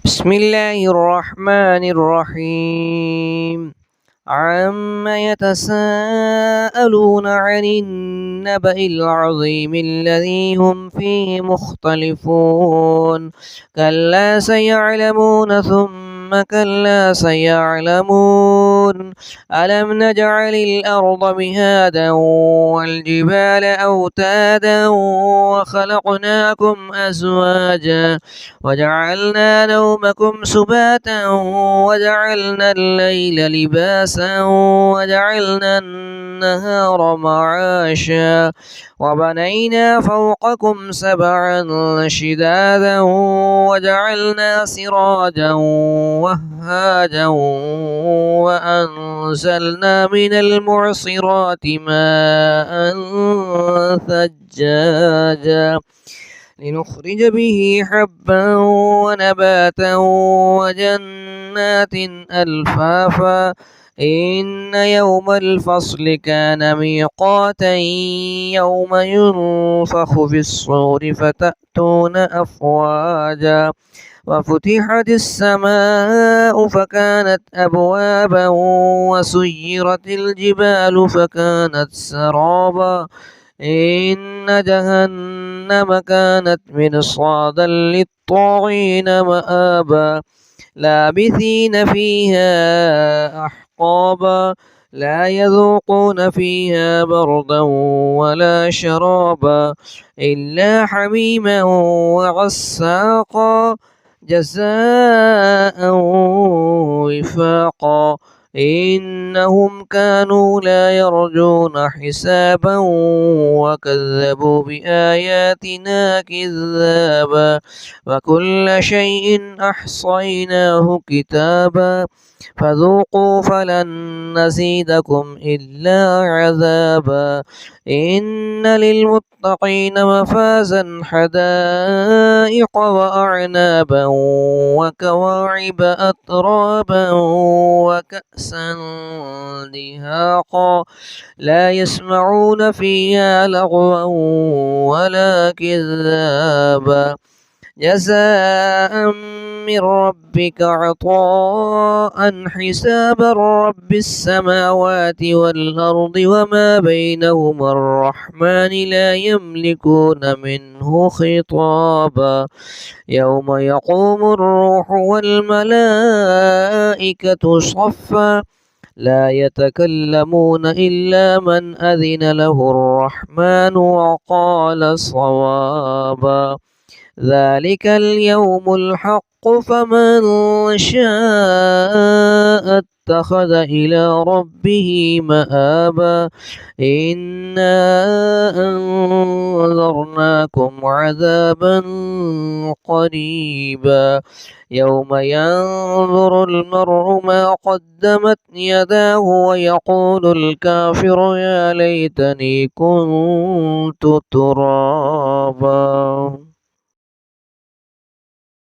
بسم الله الرحمن الرحيم. عم يتساءلون عن النبأ العظيم الذي هم فيه مختلفون. كلا سيعلمون ثم كلا سيعلمون. ألم نجعل الأرض مهادا والجبال أوتادا وخلقناكم أزواجا وجعلنا نومكم سباتا وجعلنا الليل لباسا وجعلنا النهار معاشا وبنينا فوقكم سبعا شدادا وجعلنا سراجا وهاجا وأنزلنا من المعصرات ماء ثجاجا لنخرج به حبا ونباتا وجنات ألفافا إن يوم الفصل كان ميقاتا يوم ينفخ في الصور فتأتون أفواجا وفتحت السماء فكانت أبوابا وسيرت الجبال فكانت سرابا إن جهنم كانت مرصادا للطاغين مآبا لابثين فيها أحقابا لا يذوقون فيها بردا ولا شرابا إلا حميما وغساقا جزاء وفاقا إنهم كانوا لا يرجون حسابا وكذبوا بآياتنا كذابا وكل شيء أحصيناه كتابا فذوقوا فلن نزيدكم إلا عذابا إن للمتقين مفازا حدائق وأعنابا وكواعب أترابا وكأسا دهاقا لا يسمعون فيها لغوا ولا كذابا جزاء من ربك عطاء حسابا رب السماوات والأرض وما بينهما الرحمن لا يملكون منه خطابا يوم يقوم الروح والملائكة صفا لا يتكلمون إلا من أذن له الرحمن وقال صوابا ذلك اليوم الحق فمن شاء اتخذ إلى ربه مآبا إنا أنذرناكم عذابا قريبا يوم ينظر المرء ما قدمت يداه ويقول الكافر يا ليتني كنت ترابا.